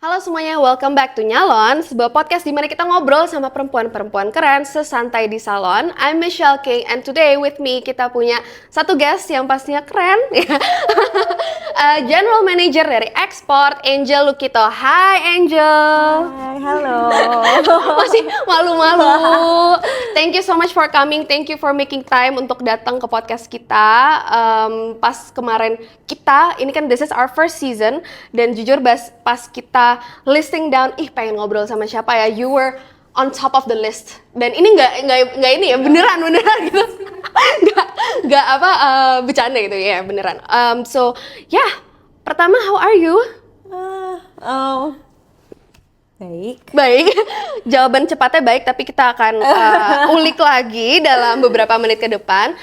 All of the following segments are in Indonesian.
Halo semuanya, welcome back to Nyalon, sebuah podcast di mana kita ngobrol sama perempuan-perempuan keren sesantai di salon. I'm Michelle King, and today with me kita punya satu guest yang pastinya keren, General Manager dari Export, Angel Lukito. Hai Angel. Hai, halo. Masih malu-malu. Thank you so much for coming, thank you for making time untuk datang ke podcast kita. Pas kemarin ini kan this is our first season, dan jujur pas kita listing down, pengen ngobrol sama siapa ya, you were on top of the list. Dan ini nggak ini ya, beneran gitu. nggak bercanda gitu ya, beneran. So pertama, how are you? Baik. Jawaban cepatnya baik, tapi kita akan ulik lagi dalam beberapa menit ke depan.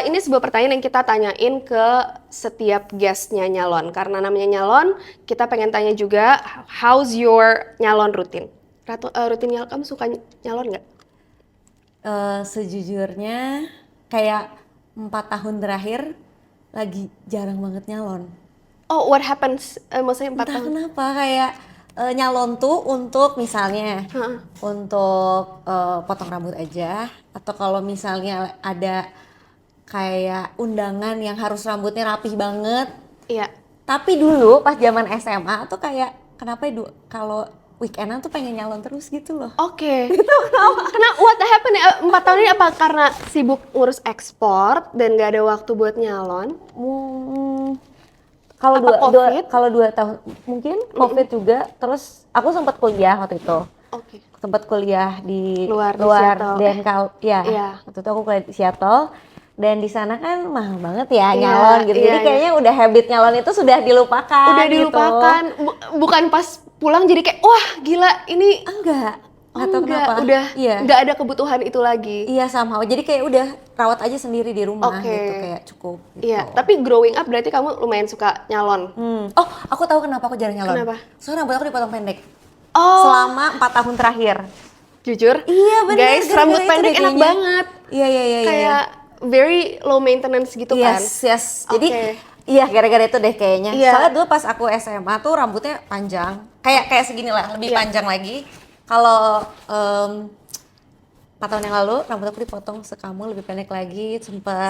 Ini sebuah pertanyaan yang kita tanyain ke setiap guestnya Nyalon. Karena namanya Nyalon, kita pengen tanya juga, how's your nyalon rutin? Rutin nyalon, kamu suka nyalon nggak? Sejujurnya, kayak 4 tahun terakhir lagi jarang banget nyalon. Oh, what happens? Maksudnya 4 Entah tahun? kenapa, kayak nyalon tuh untuk misalnya untuk potong rambut aja, atau kalau misalnya ada kayak undangan yang harus rambutnya rapih banget. Iya. Tapi dulu pas zaman SMA tuh kayak kenapa kalau weekendan tuh pengen nyalon terus gitu loh. Oke. Itu kenapa? What happened ya? 4 tahun ini apa karena sibuk ngurus ekspor dan gak ada waktu buat nyalon? Kalau 2 tahun mungkin COVID juga, terus aku sempat kuliah waktu itu. Oke. Sempat kuliah di Luar dan Iya. waktu itu aku kuliah di Seattle, dan di sana kan mahal banget ya Iya, nyalon gitu. iya, Jadi kayaknya udah habit nyalon itu sudah dilupakan. Udah dilupakan. Gitu. Bukan pas pulang jadi kayak wah gila ini. Nggak tahu kenapa. Udah Iya. nggak ada kebutuhan itu lagi. Iya, somehow. Jadi kayak udah rawat aja sendiri di rumah Oke. gitu, kayak cukup gitu. Iya, tapi growing up berarti kamu lumayan suka nyalon. Oh, aku tahu kenapa aku jarang nyalon. Kenapa? Soalnya rambut aku dipotong pendek. Oh, Selama 4 tahun terakhir. jujur? Iya, bener. Guys, Gara-gara rambut itu pendek deh enak kayaknya. banget. Iya. Kayak very low maintenance gitu kan. Yes. Jadi Oke. iya, gara-gara itu deh kayaknya. Iya. Soalnya dulu pas aku SMA tuh rambutnya panjang. Kayak segini lah, lebih Iya. panjang lagi. Kalau 4 tahun yang lalu rambut aku dipotong sekamu lebih pendek lagi,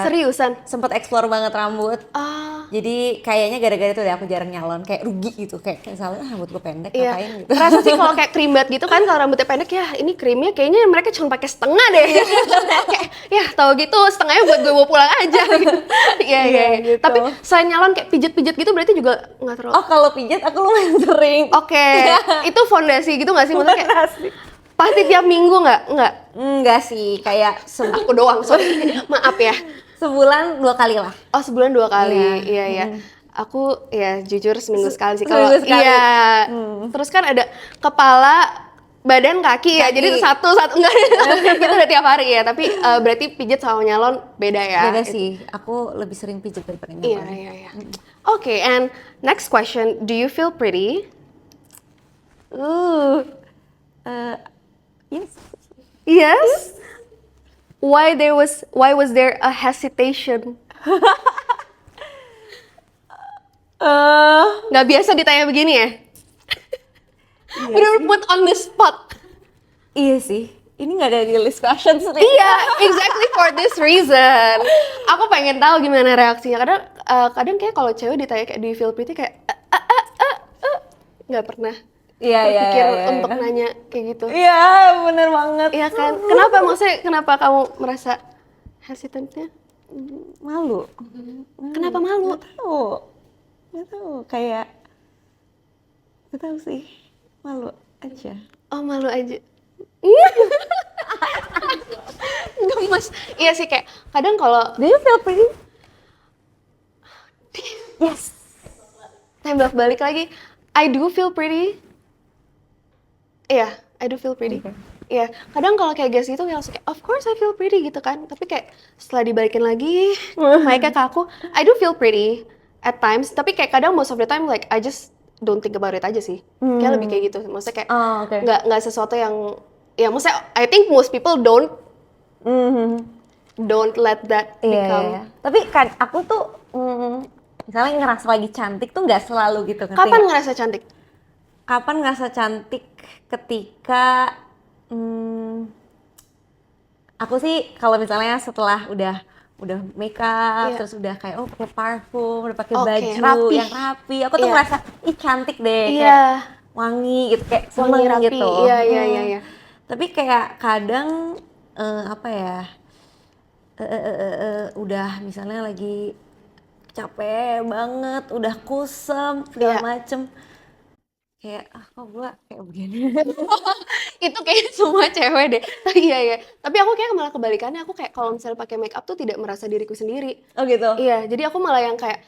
Seriusan? sempet explore banget rambut. Ah, Jadi kayaknya gara-gara itu deh aku jarang nyalon, kayak rugi gitu, kayak misalnya rambut gue pendek iya. ngapain gitu. Rasa sih kalau kayak krimbat gitu kan, kalau rambutnya pendek ya ini krimnya kayaknya mereka cuma pakai setengah deh. Kayak ya tahu gitu setengahnya buat gue bawa pulang aja. Iya. gitu. Tapi selain nyalon kayak pijet-pijet gitu berarti juga nggak terlalu. Oh, kalau pijat aku lumayan sering. Oke, itu fondasi gitu nggak sih? Maksudnya kayak pasti tiap minggu nggak? Enggak sih, kayak Aku doang, sorry. Maaf ya. sebulan 2 kali lah. Oh, sebulan 2 kali. Iya. Iya. Aku ya jujur seminggu sekali sih. Seminggu sekali. Iya. Terus kan ada kepala, badan, kaki ya. Kaki. Jadi satu enggak. Itu udah tiap hari ya. Tapi berarti pijat sama nyalon beda ya. Beda sih, aku lebih sering pijat daripada Iya. nyalon. Oke, and next question, do you feel pretty? Yes. Yes. Why was there a hesitation? Nggak biasa ditanya begini ya? Bener put on the spot. Iya sih, ini nggak ada di list questions nih. Iya, exactly for this reason. Aku pengen tahu gimana reaksinya. Kadang kayak kalau cewek ditanya kayak do you feel pretty kayak nggak pernah berpikir untuk nanya kayak gitu. Iya, bener banget. Iya kan? Kenapa kamu merasa hesitantnya? Malu. Kenapa malu? Nggak tahu, kayak nggak tahu sih, malu aja. Oh, malu aja. Gemes. Iya sih kayak kadang kalau Do you feel pretty? Yes. tembak balik lagi, I do feel pretty. Iya, I do feel pretty. Okay. Iya, kadang kalau kayak guys gitu langsung kayak, of course I feel pretty gitu kan. Tapi kayak setelah dibalikin lagi, mereka ke aku, I do feel pretty at times. Tapi kayak kadang most of the time like I just don't think about it aja sih. Kayak lebih kayak gitu. Maksudnya kayak Okay. nggak sesuatu yang, ya maksudnya I think most people don't let that become. Iya. Tapi kan aku tuh misalnya ngerasa lagi cantik tuh nggak selalu gitu kan. Kapan ngerasa cantik? kapan ngerasa cantik ketika aku sih kalau misalnya setelah udah makeup, terus udah kayak pakai parfum, udah pakai baju rapi. yang rapi, aku tuh ngerasa ih cantik deh, Iya. kayak wangi gitu, kayak Wangi seneng rapi. gitu. Iya. Tapi kayak kadang apa ya, udah misalnya lagi capek banget, udah kusem segala Iya. macem, kayak kok gua kayak begini. Itu kayak semua cewek deh. Iya. Tapi aku kayak malah kebalikannya. Aku kayak kalau misalnya pakai make up tuh tidak merasa diriku sendiri. Oh gitu. Iya, jadi aku malah yang kayak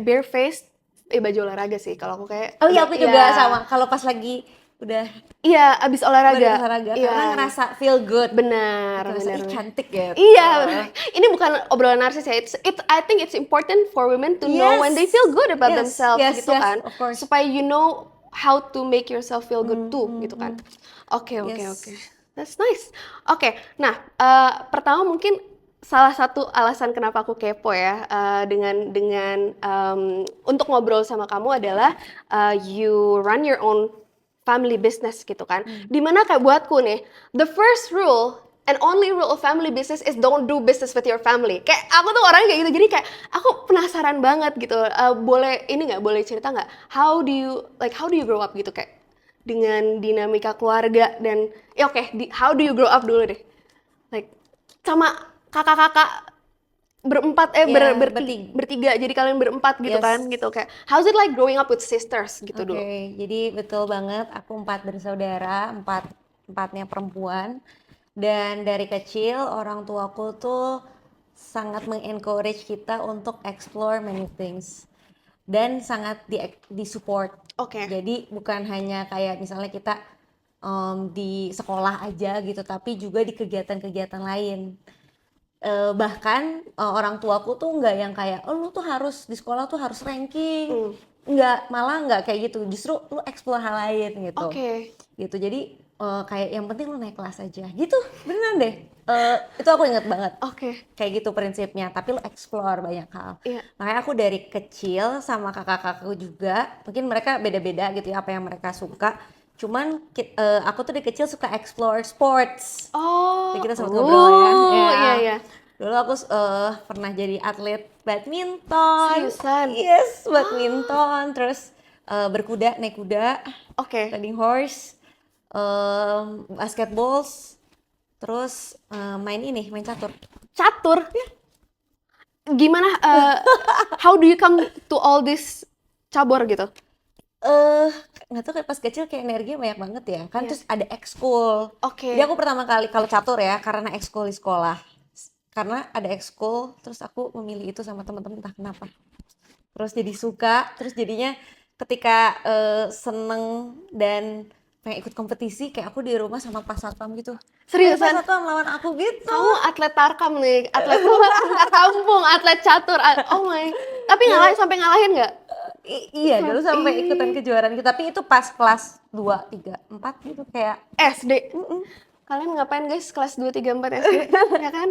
bare face, baju olahraga sih. Kalau aku kayak Oh iya, aku juga sama. Kalau pas lagi udah Iya, abis olahraga. olahraga, Iya. karena ngerasa feel good. Benar. Ih cantik gitu. Iya, ini bukan obrolan narsis ya. I think it's important for women to know when they feel good about themselves gitu kan. Of course. Supaya you know how to make yourself feel good too gitu kan. Oke. That's nice. Oke, nah pertama mungkin salah satu alasan kenapa aku kepo ya dengan untuk ngobrol sama kamu adalah you run your own family business gitu kan. Dimana kayak buatku nih, the first rule and only rule of family business is don't do business with your family. Kayak aku tuh orangnya kayak gitu, jadi kayak aku penasaran banget gitu. Boleh cerita nggak? How do you grow up gitu kayak dengan dinamika keluarga dan how do you grow up dulu deh? Like sama kakak-kakak berempat bertiga jadi kalian berempat gitu kan gitu kayak how's it like growing up with sisters gitu dulu. Jadi betul banget, aku 4 bersaudara, empatnya perempuan, dan dari kecil orang tuaku tuh sangat mengencourage kita untuk explore many things dan sangat di support. Jadi bukan hanya kayak misalnya kita di sekolah aja gitu, tapi juga di kegiatan-kegiatan lain. Bahkan orang tuaku tuh nggak yang kayak lu tuh harus di sekolah tuh harus ranking, malah nggak kayak gitu, justru lu explore hal lain gitu. Gitu, jadi kayak yang penting lu naik kelas aja gitu, beneran deh. Itu aku inget banget. Kayak gitu prinsipnya, tapi lu explore banyak hal. Makanya aku dari kecil sama kakak-kakakku juga, mungkin mereka beda-beda gitu ya apa yang mereka suka. Cuman aku tuh dari kecil suka explore sports. Jadi kita sempat ngobrol ya. Iya. Dulu aku pernah jadi atlet badminton. Seriusan? Yes, badminton. Terus berkuda, naik kuda. Riding horse. Basketball. Terus main catur. Catur? Gimana? How do you come to all this cabur gitu? Nggak tahu, kayak pas kecil kayak energinya banyak banget ya kan. Terus ada ekskul. Jadi aku pertama kali kalau catur ya karena ekskul di sekolah, karena ada ekskul terus aku memilih itu sama teman-teman entah kenapa, terus jadi suka, terus jadinya ketika seneng dan pengen ikut kompetisi kayak aku di rumah sama pas satpam gitu. Seriusan? Pas satpam lawan aku gitu. Kamu atlet tarkam nih, atlet kampung, atlet catur. Oh my. Tapi sampai ngalahin nggak? Iya, dulu sampai ikutan kejuaraan gitu, tapi itu pas kelas 2, 3, 4 gitu kayak SD. Kalian ngapain guys kelas 2, 3, 4 SD? Ya kan?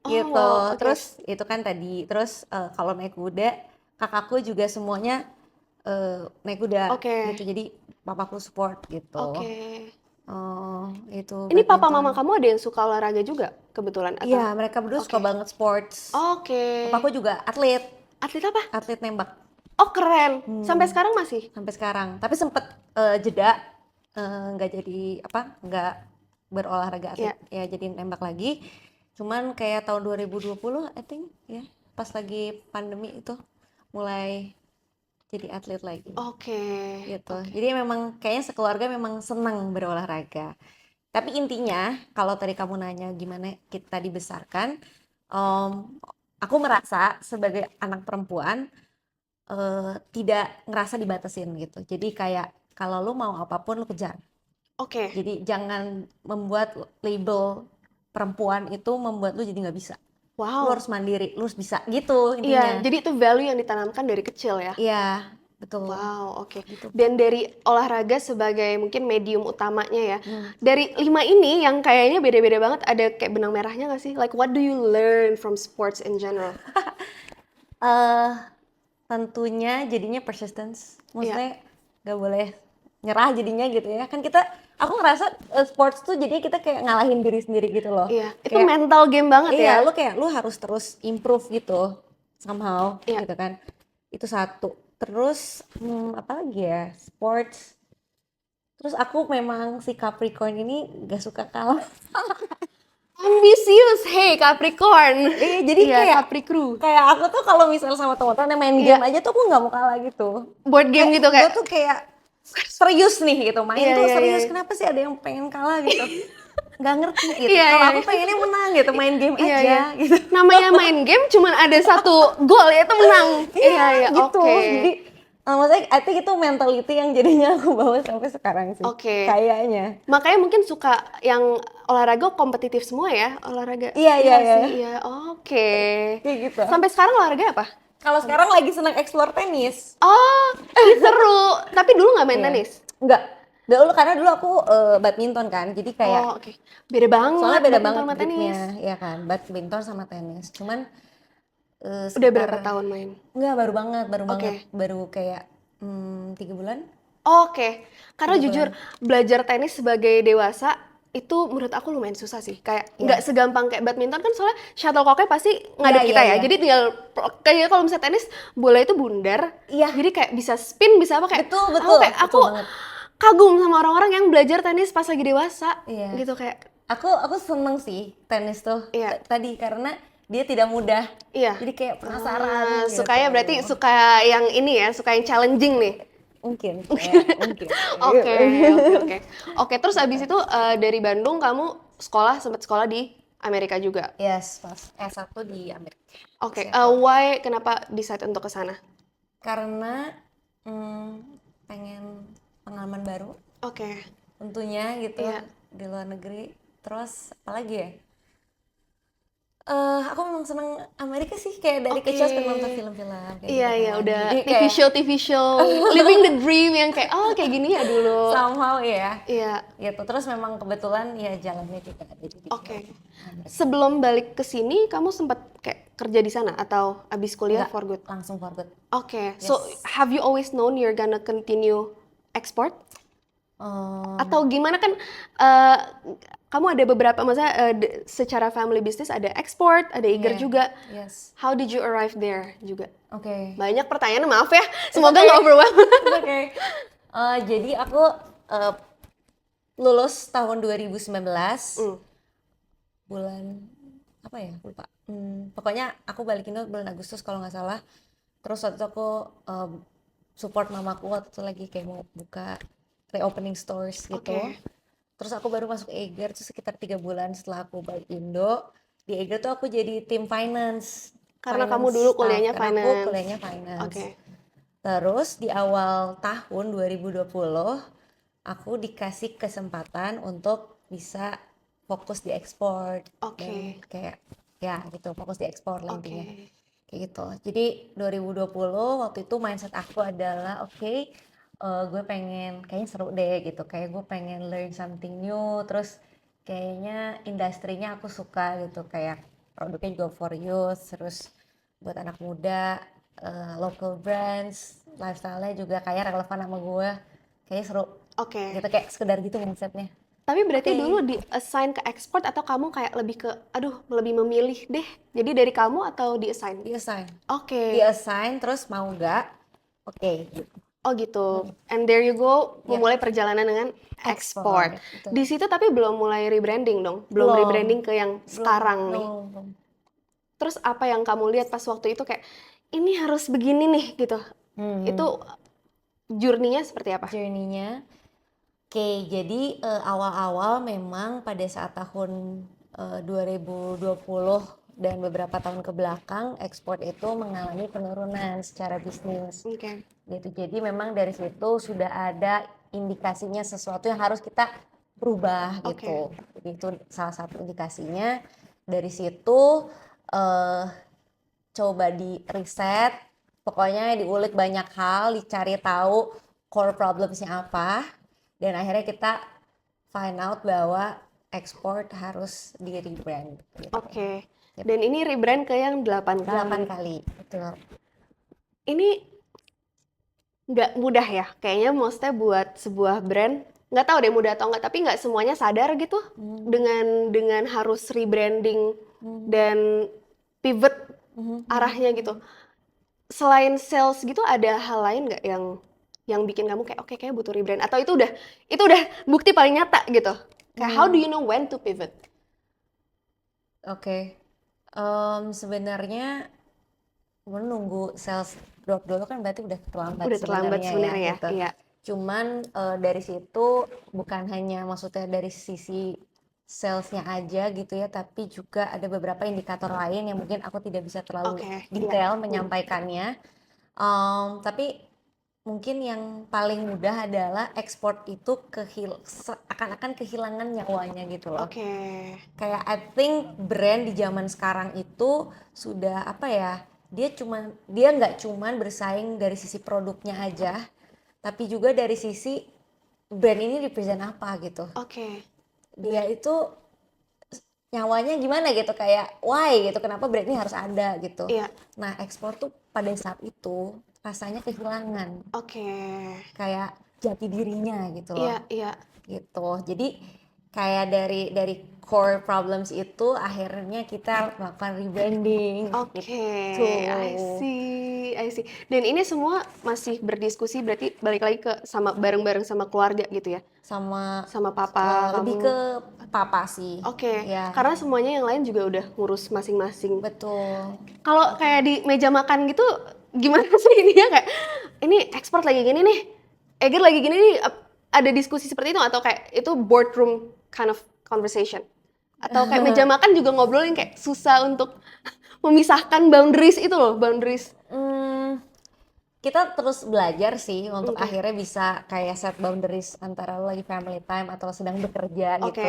Gitu. Wow, terus itu kan tadi, terus kalau naik kuda, kakakku juga semuanya naik kuda gitu, jadi papaku support gitu. Itu. Ini papa mama kamu ada yang suka olahraga juga kebetulan? Iya, mereka berdua suka banget sports. Papaku juga atlet. Atlet apa? Atlet nembak. Oh keren. Sampai sekarang masih? Sampai sekarang. Tapi sempet jeda, nggak nggak berolahraga atlet. Ya jadi nembak lagi. Cuman kayak tahun 2020 I think ya, pas lagi pandemi itu mulai jadi atlet lagi. Gitu. Jadi memang kayaknya sekeluarga memang senang berolahraga. Tapi intinya kalau tadi kamu nanya gimana kita dibesarkan, aku merasa sebagai anak perempuan tidak ngerasa dibatasin gitu. Jadi kayak kalau lu mau apapun lu kejar. Jadi jangan membuat label perempuan itu membuat lu jadi nggak bisa. Lu harus mandiri, lu harus bisa gitu intinya. Iya, jadi itu value yang ditanamkan dari kecil ya? Iya, betul. Wow, gitu. Dan dari olahraga sebagai mungkin medium utamanya ya, dari 5 ini yang kayaknya beda-beda banget, ada kayak benang merahnya nggak sih? Like what do you learn from sports in general? Tentunya jadinya persistence, maksudnya nggak boleh nyerah jadinya gitu ya. Kan aku ngerasa sports tuh jadinya kita kayak ngalahin diri sendiri gitu loh. Iya, itu Kayak, mental game banget ya. iya, lu harus terus improve gitu somehow Iya. gitu kan. Itu satu. Terus apa lagi ya? Sports. Terus aku memang si Capricorn ini gak suka kalah. Ambisius, hey Capricorn. Iya, jadi Iya, kayak Capricorn. kayak aku tuh kalau misalnya sama teman-teman yang main Iya. game aja tuh aku nggak mau kalah gitu. Board game gitu Gue kayak. tuh kayak serius nih gitu, main Iya, tuh iya, serius. iya. Kenapa sih ada yang pengen kalah gitu? Nggak ngerti gitu. Iya, Kalau iya, aku iya. pengennya menang gitu, main game Iya, aja iya. gitu. Namanya main game cuman ada satu gol yaitu menang. Iya, iya, gitu. oke. Jadi maksudnya I think itu mentality yang jadinya aku bawa sampai sekarang sih. Oke. Kayaknya. Makanya mungkin suka yang olahraga kompetitif semua ya, olahraga. Iya, iya, iya. sih, iya. Oke. Kayak gitu. Sampai sekarang olahraga apa? Kalau sekarang lagi seneng explore tenis. Oh, ih, seru. Tapi dulu nggak main Iya. tenis? Enggak. Dulu karena dulu aku badminton kan. Jadi kayak Oh, oke. Beda banget. soalnya beda badminton banget sama tenis. gripnya, ya kan, badminton sama tenis. Cuman Udah berapa tahun main? Enggak, baru banget, Oke. baru kayak 3 bulan. Oke, karena 3 jujur belajar tenis sebagai dewasa itu menurut aku lumayan susah sih. Kayak nggak segampang kayak badminton kan soalnya shuttlecocknya pasti ngadep Iya, kita iya, ya. iya. Jadi tinggal kayak kalau misalnya tenis bola itu bundar. Iya. Jadi kayak bisa spin, bisa apa kayak Betul, aku banget. kagum sama orang-orang yang belajar tenis pas lagi dewasa. Iya. Gitu kayak Aku seneng sih tenis tuh Iya. tadi karena dia tidak mudah. iya. Jadi kayak penasaran gitu. Sukanya berarti suka yang ini ya, suka yang challenging nih. Mungkin. Mungkin. Oke. Oke, terus abis itu dari Bandung kamu sempat sekolah di Amerika juga. Yes, pas S1 di Amerika. Oke, why kenapa decide untuk ke sana? Karena pengen pengalaman baru Oke. tentunya gitu Iya. di luar negeri. Terus apalagi ya? Aku memang seneng Amerika sih, kayak dari Oke. kecil suka nonton film-film kayak Iya, gitu iya, kan. udah Jadi TV show, living the dream yang kayak kayak gini ya dulu. somehow ya Iya. gitu. Terus memang kebetulan ya jalannya juga ada jadi Oke. Sebelum balik ke sini, kamu sempat kayak kerja di sana atau abis kuliah Enggak, for good? langsung for good. Oke. So, have you always known you're gonna continue export? Atau gimana kan kamu ada beberapa, maksudnya secara family business ada export, ada Iger Iya. juga. Yes. How did you arrive there juga? Oke. Banyak pertanyaan, maaf ya. Semoga nggak overwhelm. Oke. Jadi aku lulus tahun 2019 bulan apa ya, lupa. Pokoknya aku balik Indo bulan Agustus kalau nggak salah. Terus waktu itu aku support mamaku waktu itu lagi kayak mau buka reopening stores gitu. Oke. Terus aku baru masuk Eiger tuh sekitar 3 bulan setelah aku balik Indo. Di Eiger tuh aku jadi tim finance. Karena Finance kamu dulu staff, kuliahnya karena finance. Aku kuliahnya finance. Oke. Terus di awal tahun 2020 aku dikasih kesempatan untuk bisa fokus di ekspor. Oke. Dan kayak ya gitu, fokus di ekspor lah Oke. intinya. Kayak gitu. Jadi 2020 waktu itu mindset aku adalah gue pengen kayaknya seru deh gitu, kayak gue pengen learn something new, terus kayaknya industrinya aku suka gitu, kayak produknya juga for youth, terus buat anak muda, local brands, lifestyle-nya juga kayak relevan sama gue, kayaknya seru Oke. gitu, kayak sekedar gitu mindsetnya. Tapi berarti Oke. dulu di-assign ke ekspor atau kamu kayak lebih ke, lebih memilih deh. Jadi dari kamu atau di-assign? Di-assign, Oke. terus mau nggak, oke gitu. Oh gitu. And there you go, Yep. memulai perjalanan dengan ekspor. Betul. Di situ tapi belum mulai rebranding dong? Belum Belum. rebranding ke yang sekarang nih? Belum. Terus apa yang kamu lihat pas waktu itu kayak, ini harus begini nih gitu? Itu journey-nya seperti apa? Journey-nya. Oke, jadi awal-awal memang pada saat tahun 2020 dan beberapa tahun ke belakang ekspor itu mengalami penurunan secara bisnis. Oke. Gitu. Jadi memang dari situ sudah ada indikasinya sesuatu yang harus kita berubah gitu. Jadi itu salah satu indikasinya. Dari situ coba di riset, pokoknya diulik banyak hal, dicari tahu core problemsnya apa, dan akhirnya kita find out bahwa ekspor harus di rebrand. Gitu. Oke. Dan ini rebrand ke yang 8 kali. 8 kali, betul. Ini nggak mudah ya. Kayaknya maksudnya buat sebuah brand, nggak tahu deh mudah atau nggak, tapi nggak semuanya sadar gitu dengan harus rebranding dan pivot arahnya gitu. Selain sales gitu, ada hal lain nggak yang bikin kamu kayak oke kayak butuh rebrand, atau itu udah bukti paling nyata gitu. Kayak how do you know when to pivot? Oke. Sebenarnya menunggu sales drop dulu kan berarti udah terlambat Udah terlambat sebenarnya ya sebenarnya ya. gitu. Iya. Cuman dari situ bukan hanya maksudnya dari sisi salesnya aja gitu ya, tapi juga ada beberapa indikator lain yang mungkin aku tidak bisa terlalu Oke, iya. detail menyampaikannya. Tapi mungkin yang paling mudah adalah ekspor itu akan kehilangan nyawanya gitu loh. Oke. Kayak I think brand di zaman sekarang itu sudah apa ya, dia nggak cuman bersaing dari sisi produknya aja, tapi juga dari sisi brand ini represent apa gitu. Oke. Dia itu nyawanya gimana gitu, kayak why gitu, kenapa brand ini harus ada gitu. Iya. Nah ekspor tuh pada saat itu rasanya kehilangan Oke. kayak jati dirinya gitu loh. Iya, iya. Gitu. Jadi kayak dari core problems itu akhirnya kita melakukan rebranding Oke, gitu. I see. Dan ini semua masih berdiskusi, berarti balik lagi ke bareng-bareng sama keluarga gitu ya? Sama Sama papa lebih kamu? ke papa sih. Oke, Ya, karena semuanya yang lain juga udah ngurus masing-masing. betul. Kalau kayak di meja makan gitu, gimana sih ini ya, kayak ini ekspor lagi gini nih, Eger lagi gini nih, ada diskusi seperti itu atau kayak itu boardroom kind of conversation? Atau kayak meja makan juga ngobrolin kayak susah untuk memisahkan boundaries itu loh, boundaries. Kita terus belajar sih untuk Oke. akhirnya bisa kayak set boundaries antara lo lagi family time atau sedang bekerja Oke. gitu.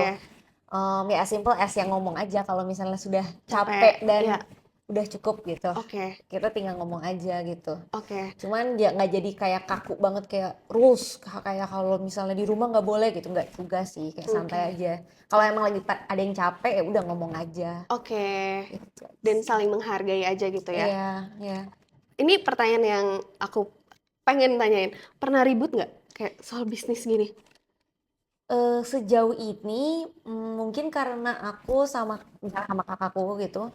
Ya simple as yang ngomong aja kalau misalnya sudah Capek, capek dan iya. udah cukup gitu. Oke. Kita tinggal ngomong aja gitu. Oke. Cuman ya nggak jadi kayak kaku banget kayak rules kayak kalau misalnya di rumah nggak boleh gitu, nggak juga sih, kayak santai aja. Kalau emang lagi ada yang capek ya udah ngomong aja. Oke. Gitu. Dan saling menghargai aja gitu ya. Iya, iya. Ini pertanyaan yang aku pengen tanyain. Pernah ribut nggak kayak soal bisnis gini? Sejauh ini mungkin karena aku misalnya sama kakakku gitu,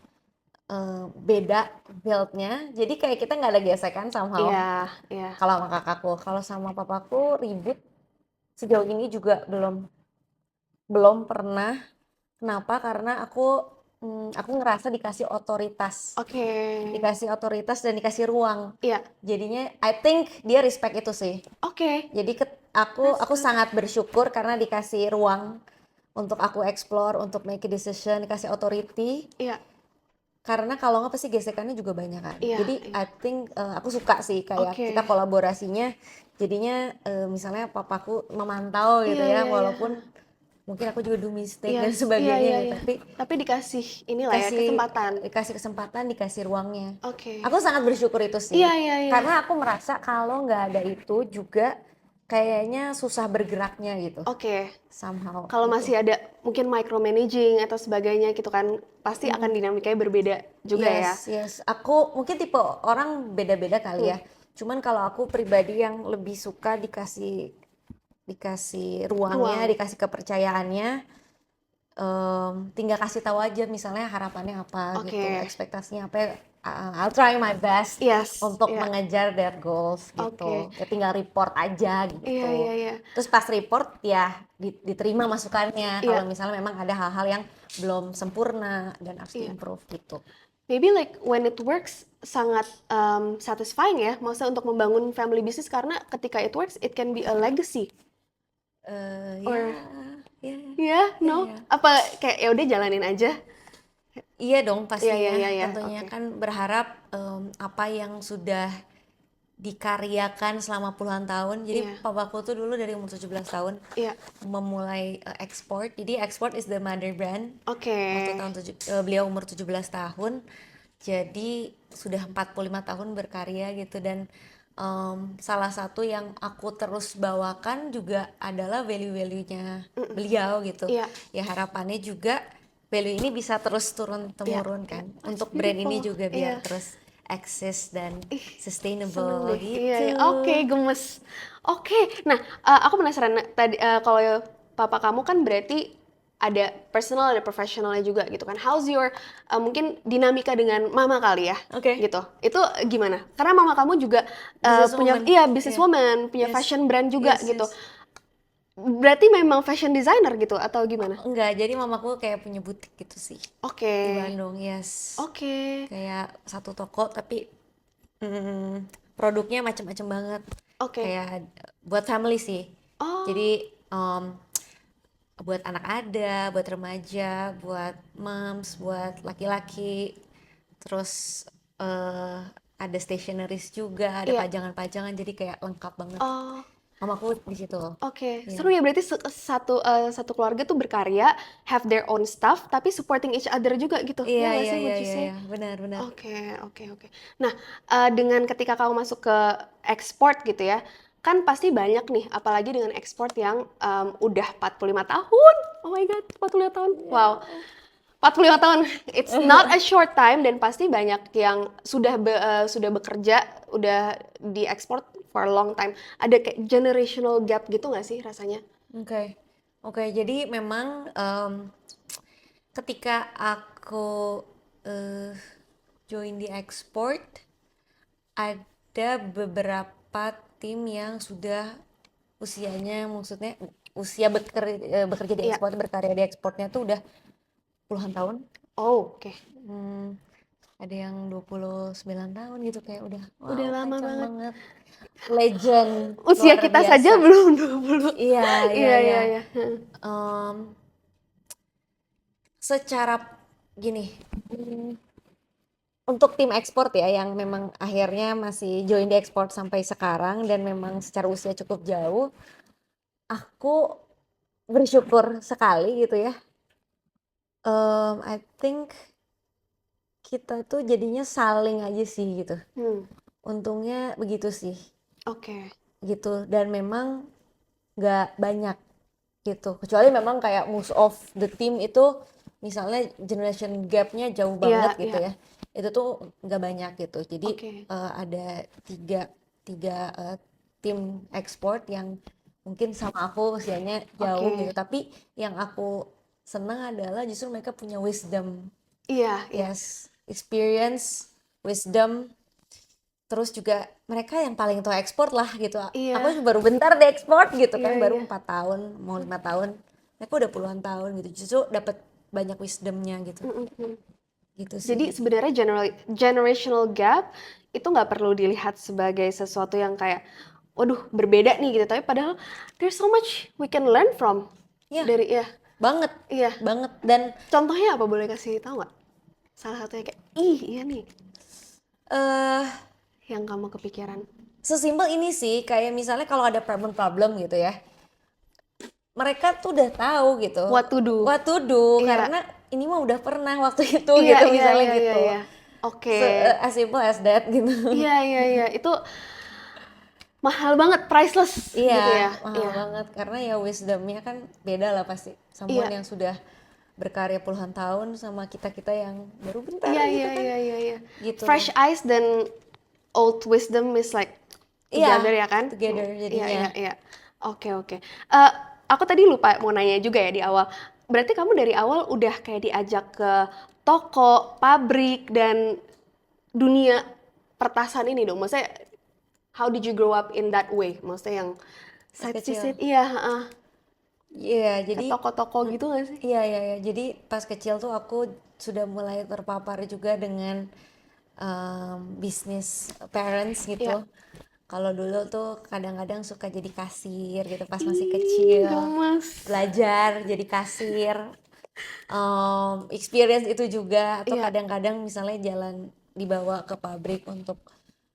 beda build-nya, jadi kayak kita nggak ada gesekan somehow. Iya, iya. Kalau sama kakakku, kalau sama papaku ribut sejauh ini juga belum pernah. Kenapa? Karena aku ngerasa dikasih otoritas. Oke. Dikasih otoritas dan dikasih ruang. Iya. Jadinya I think dia respect itu sih. Oke. Jadi aku sangat bersyukur karena dikasih ruang untuk aku explore, untuk make a decision, dikasih authority. Iya. Karena kalau nggak pasti gesekannya juga banyak kan. Iya, Jadi iya. I think aku suka sih kayak Oke. kita kolaborasinya. Jadinya misalnya papaku memantau gitu Iya, ya, iya, iya. walaupun mungkin aku juga do mistake Iya, dan sebagainya iya, ya, iya. tapi Tapi dikasih inilah ya, kesempatan. dikasih kesempatan, dikasih ruangnya. Oke. Aku sangat bersyukur itu sih. Iya, iya, iya. Karena aku merasa kalau nggak ada itu juga kayaknya susah bergeraknya gitu. Oke. Somehow. Kalau gitu. masih ada mungkin micromanaging atau sebagainya gitu kan, pasti akan dinamikanya berbeda juga ya. Yes. Aku mungkin tipe orang beda-beda kali ya. Cuman kalau aku pribadi yang lebih suka dikasih ruangnya, dikasih kepercayaannya, tinggal kasih tahu aja misalnya harapannya apa gitu, Oke. ekspektasinya apa ya. I'll try my best Yes, untuk iya. mengejar their goals gitu. Oke. Ya tinggal report aja gitu. Iya, iya, iya. Terus pas report ya diterima masukannya Iya. kalau misalnya memang ada hal-hal yang belum sempurna dan harus Iya. di-improve gitu. Maybe like when it works sangat satisfying ya, maksudnya untuk membangun family business, karena ketika it works, it can be a legacy. Ya, no? Iya. Apa kayak ya udah jalanin aja? Iya dong pastinya. Iya, Tentunya oke. kan berharap apa yang sudah dikaryakan selama puluhan tahun. Jadi Iya. papaku tuh dulu dari umur 17 tahun Iya. memulai ekspor. Jadi ekspor is the mother brand. Oke. Waktu beliau umur 17 tahun. Jadi sudah 45 tahun berkarya gitu, dan salah satu yang aku terus bawakan juga adalah value-value-nya beliau gitu. Iya. Ya harapannya juga value ini bisa terus turun temurun kan, untuk brand ini beautiful. juga biar Iya. terus eksis dan Seneng sustainable deh. Iya, gitu. iya. Oke, gemes. Oke, nah aku penasaran tadi kalau papa kamu kan berarti ada personal ada profesionalnya juga gitu kan. How's your mungkin dinamika dengan mama kali ya? Oke. Gitu. Itu gimana? Karena mama kamu juga punya Businesswoman. Iya. businesswoman, punya Yes. fashion brand juga Yes, gitu. yes. Berarti memang fashion designer gitu atau gimana? Enggak, jadi mamaku kayak punya butik gitu sih Oke. di Bandung, yes. Oke. Kayak satu toko tapi produknya macam-macam banget. Oke. Kayak buat family sih. Jadi Oh. buat anak ada, buat remaja, buat moms, buat laki-laki. Terus eh ada stationeries juga, ada Iya. pajangan-pajangan, jadi kayak lengkap banget. Oh. Mamaku di situ. Oke, Iya. seru ya berarti satu keluarga tuh berkarya, have their own stuff, tapi supporting each other juga gitu. Iya, Ya nggak iya, sih, iya, would you iya, say? iya, benar-benar. Oke, oke, oke. Nah, dengan ketika kamu masuk ke ekspor gitu ya, kan pasti banyak nih, apalagi dengan ekspor yang udah 45 tahun. Oh my God, 45 tahun. Wow. 45 tahun, it's not a short time dan pasti banyak yang sudah bekerja, udah diekspor for a long time. Ada kayak generational gap gitu nggak sih rasanya? Oke, oke. Jadi memang ketika aku eh, join di export, ada beberapa tim yang sudah usianya, maksudnya usia bekerja di Iya. ekspor, berkarya di ekspornya tuh udah puluhan tahun. Oh, oke. Hmm, ada yang 29 tahun gitu, kayak udah Udah wow lama kencang banget. banget. Legend, Usia luar kita saja biasa. belum 20. Iya, iya, Iya, iya. iya, iya. Em, secara gini, hmm, untuk tim ekspor ya yang memang akhirnya masih join di ekspor sampai sekarang dan memang secara usia cukup jauh, aku bersyukur sekali gitu ya. I think kita tuh jadinya saling aja sih gitu. Hmm, Untungnya begitu sih oke. gitu, dan memang nggak banyak gitu. Kecuali memang kayak most of the team itu misalnya generation gapnya jauh Iya, banget gitu iya. ya. Itu tuh nggak banyak gitu. Jadi Oke. ada tiga tiga tim ekspor yang mungkin sama aku usianya jauh gitu. Oke. Tapi yang aku senang adalah justru mereka punya wisdom, Iya, iya. yes, experience, wisdom. Terus juga mereka yang paling tahu ekspor lah gitu. Aku Iya. baru bentar di ekspor gitu Iya, kan, iya. baru 4 tahun, mau 5 tahun. Mereka udah puluhan tahun gitu. Justru dapat banyak wisdomnya gitu. Mm, mm, mm. Gitu Jadi sih. sebenarnya generational gap itu nggak perlu dilihat sebagai sesuatu yang kayak, waduh berbeda nih gitu. Tapi padahal there's so much we can learn from Ya, dari ya, banget, iya. banget. Dan Contohnya apa boleh kasih tahu nggak? Salah satunya kayak, ih iya nih, eh yang kamu kepikiran. sesimpel ini sih, kayak misalnya kalau ada problem-problem gitu ya. Mereka tuh udah tahu gitu. What to do? What to do, Iya, karena ini mah udah pernah waktu itu iya, gitu iya, misalnya iya, iya, gitu. iya. Oke. As simple as that gitu. Iya, iya, iya. Itu mahal banget, priceless Iya, gitu ya. mahal Iya, banget karena ya wisdomnya kan beda lah pasti. Someone iya, yang sudah berkarya puluhan tahun sama kita-kita yang baru bentar iya, gitu iya, kan. iya, iya, iya. Gitu. Fresh eyes dan old wisdom is like Iya, together ya kan? together Iya, jadinya. iya, iya. Oke, oke. Aku tadi lupa mau nanya juga ya di awal. Berarti kamu dari awal udah kayak diajak ke toko, pabrik, dan dunia pertasan ini dong. Maksudnya, how did you grow up in that way? Maksudnya yang Pas side kecil. visit, iya, heeh. Iya, Ke jadi toko-toko gitu gak sih? iya, iya, iya. Jadi pas kecil tuh aku sudah mulai terpapar juga dengan bisnis parents gitu. Iya. Kalau dulu tuh kadang-kadang suka jadi kasir gitu pas masih Ih, kecil. gemes. Belajar jadi kasir. Experience itu juga, atau Iya, kadang-kadang misalnya jalan dibawa ke pabrik untuk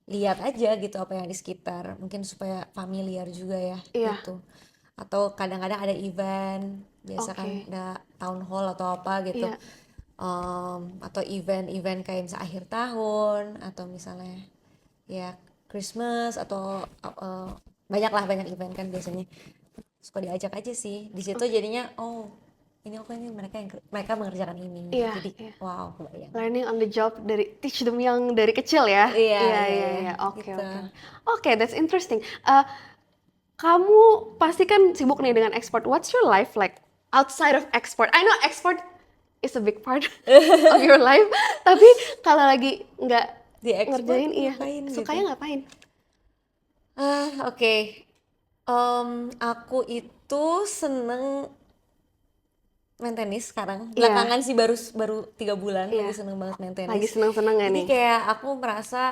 lihat aja gitu apa yang di sekitar, mungkin supaya familiar juga ya iya. gitu. Atau kadang-kadang ada event, biasa kan Oke. ada town hall atau apa gitu. Iya. Atau event-event kayak misalnya akhir tahun atau misalnya ya Christmas atau banyak lah, banyak event kan biasanya suka diajak aja sih di situ, Oke. jadinya oh ini mereka mengerjakan ini. Iya, Jadi iya. wow, kebayang. Learning on the job teach them yang dari kecil ya. Iya, Iya, iya, iya, iya, iya. Oke, gitu. oke. Oke, that's interesting. Kamu pasti kan sibuk nih dengan export. What's your life like outside of export? I know export is a big part of your life, tapi kalau lagi nggak Di export ngerjain, iya, ngapain gitu? sukanya ngapain? Oke. Aku itu seneng main tenis sekarang. Iya. Belakangan sih baru 3 bulan Iya. lagi seneng banget main tenis. Lagi seneng-seneng nggak Jadi nih? kayak aku merasa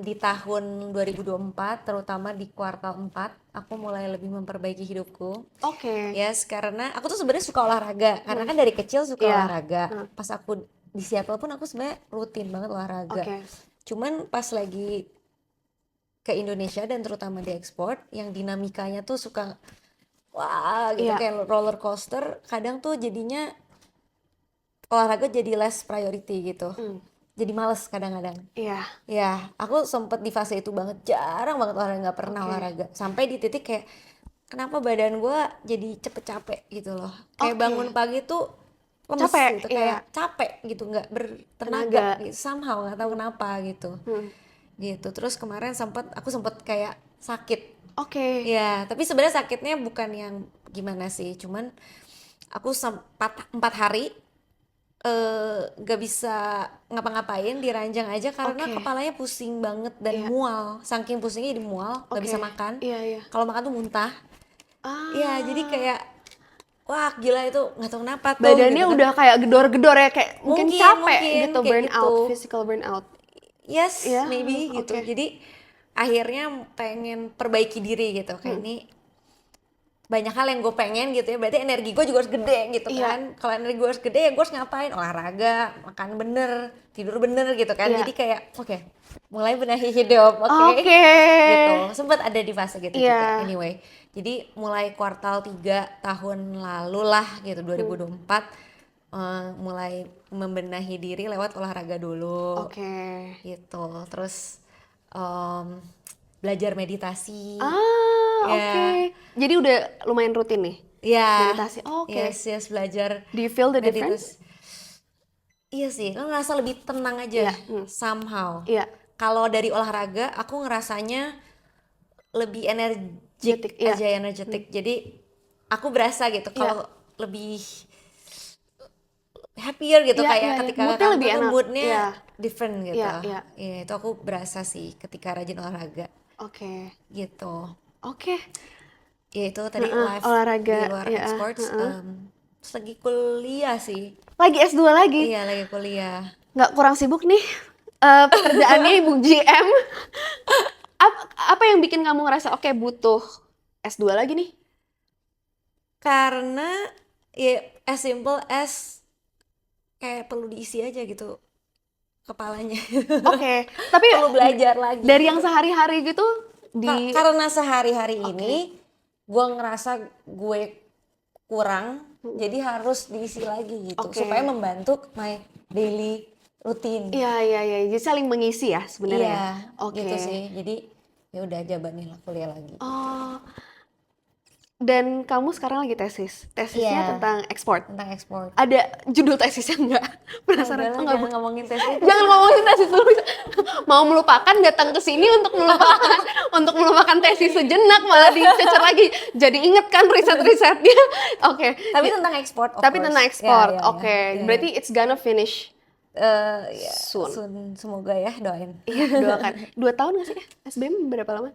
di tahun 2024, terutama di kuartal 4, aku mulai lebih memperbaiki hidupku. Oke. Yes, karena aku tuh sebenarnya suka olahraga. Karena kan dari kecil suka Iya. olahraga. Pas aku di Seattle pun aku sebenarnya rutin banget olahraga. Oke. Cuman pas lagi ke Indonesia dan terutama di ekspor, yang dinamikanya tuh suka wah gitu, Iya. kayak roller coaster. Kadang tuh jadinya olahraga jadi less priority gitu. Jadi males kadang-kadang. Iya. Ya, aku sempet di fase itu banget, jarang banget olahraga, nggak pernah Oke. olahraga. Sampai di titik kayak, kenapa badan gue jadi cepet capek gitu loh. Kayak Oke. bangun pagi tuh lemes Capek, gitu, iya. kayak capek gitu, nggak bertenaga gitu. Somehow nggak tahu kenapa gitu. Gitu. Terus kemarin aku sempet kayak sakit. Oke. Ya, tapi sebenarnya sakitnya bukan yang gimana sih, cuman aku 4 hari gak bisa ngapa-ngapain, diranjang aja karena Oke. kepalanya pusing banget dan Iya. mual. Saking pusingnya jadi mual, gak bisa Oke. makan. Iya, iya. Kalau makan tuh muntah. Iya, jadi Ah. kayak wah gila itu nggak tahu kenapa tuh Badannya gitu kan. udah kayak gedor-gedor ya, kayak mungkin capek gitu, kayak burnout, gitu. physical burnout. Yes, Iya, maybe gitu. oke. Jadi akhirnya pengen perbaiki diri gitu. Kayak ini banyak hal yang gue pengen gitu ya, berarti energi gue juga harus gede gitu Iya. kan. Kalau energi gue harus gede ya gue harus ngapain? Olahraga, makan bener, tidur bener gitu kan. Iya. Jadi kayak oke, mulai benahi hidup, oke. Oke. Gitu. Sempet ada di fase gitu Iya. juga. Anyway, jadi mulai kuartal 3 tahun lalu lah gitu, 2024 mulai membenahi diri lewat olahraga dulu. Oke. Gitu. Terus belajar meditasi. Ah, Ya. oke. Jadi udah lumayan rutin nih Ya, meditasi. Oh, oke. yes, belajar Do you feel the meditasi. difference? Iya sih, lo ngerasa lebih tenang aja, Iya, somehow. Iya. Kalau dari olahraga, aku ngerasanya lebih Energetic, iya. aja, energetic. Jadi aku berasa gitu, kalau lebih happier gitu, Iya, kayak iya, iya. ketika Moodnya kantor lebih tuh enak. moodnya Iya. different gitu. Iya, iya. Iya, itu aku berasa sih ketika rajin olahraga Oke. gitu. Oke. Ya itu tadi Heeh, live olahraga, di luar ya, exports. Terus lagi kuliah sih. Lagi S2 lagi. Iya, lagi kuliah. Nggak kurang sibuk nih pekerjaannya Ibu GM. Apa yang bikin kamu ngerasa oke butuh S2 lagi nih? Karena ya as simple as kayak perlu diisi aja gitu kepalanya. Oke, tapi Perlu belajar lagi. dari yang sehari-hari gitu di Karena sehari-hari ini gue ngerasa gue kurang, jadi harus diisi lagi gitu Oke. supaya membantu my daily routine. Iya, iya, iya. Jadi saling mengisi ya sebenarnya. Iya, Oke. gitu sih. Jadi ya udah jabanin lah kuliah lagi. Oh. Dan kamu sekarang lagi tesisnya Iya. tentang ekspor. Tentang ekspor. Ada judul tesisnya nggak? Penasaran? Udah lah, Nggak, jangan ngomongin tesis. jangan ngomongin tesis dulu. Mau melupakan datang ke sini untuk melupakan tesis sejenak, malah dicecer lagi. Jadi inget kan riset-risetnya. Oke. Tapi tentang ekspor. of Tapi course. tentang ekspor. Ya, ya, Oke. ya. Berarti it's gonna finish. Ya, Soon. semoga ya, doain. Iya, doakan. 2 tahun nggak sih? SBM berapa lama?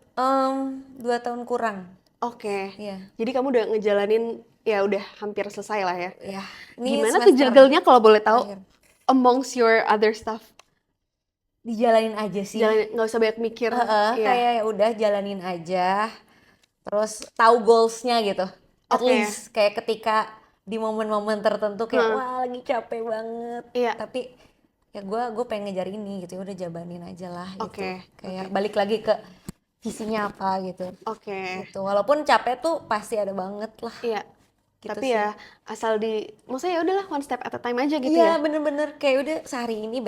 2 tahun kurang. Oke. Iya. Jadi kamu udah ngejalanin, ya udah hampir selesai lah ya. Ya. Gimana tuh juggle-nya kalau boleh tahu? akhir. Amongst your other stuff. Dijalanin aja sih. Jalanin, nggak usah banyak mikir. Iya. Kayak ya udah jalanin aja. Terus tahu goalsnya gitu. At Oke. least kayak ketika di momen-momen tertentu kayak wah lagi capek banget. Iya. Tapi ya gue pengen ngejar ini gitu. Ya udah jabanin aja lah gitu. Oke, Kayak balik lagi ke visinya apa gitu. Oke. Gitu. Walaupun capek tuh pasti ada banget lah. Iya. Tapi sih. ya asal maksudnya ya udahlah one step at a time aja gitu Iya, ya. bener-bener kayak udah sehari ini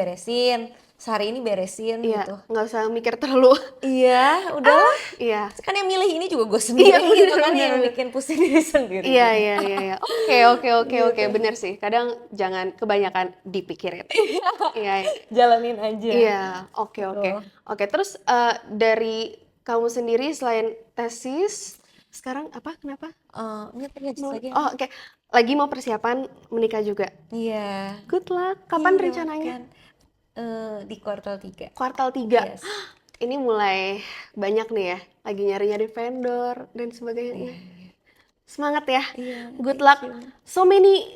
beresin Iya, gitu. nggak usah mikir terlalu. Iya, udahlah. Iya. Kan yang milih ini juga gue Iya, sendiri gitu kan, bener, yang bener. bikin pusing diri sendiri Iya, gitu. iya, iya, iya. Oke, oke, oke, oke. Gitu. Bener sih. Kadang jangan kebanyakan dipikirin. Iya, Jalanin aja. iya. Oke, oke. Betul. Oke, terus dari kamu sendiri selain tesis, sekarang apa? Kenapa? Ini lanjut lagi Oh, apa? oke. Lagi mau persiapan menikah juga. Iya. Good luck. Kapan Iya, rencananya? kan. Di kuartal 3. Kuartal 3. Yes. Ini mulai banyak nih ya. Lagi nyari-nyari vendor dan sebagainya. Semangat ya. Iya, Good thank luck. you. So many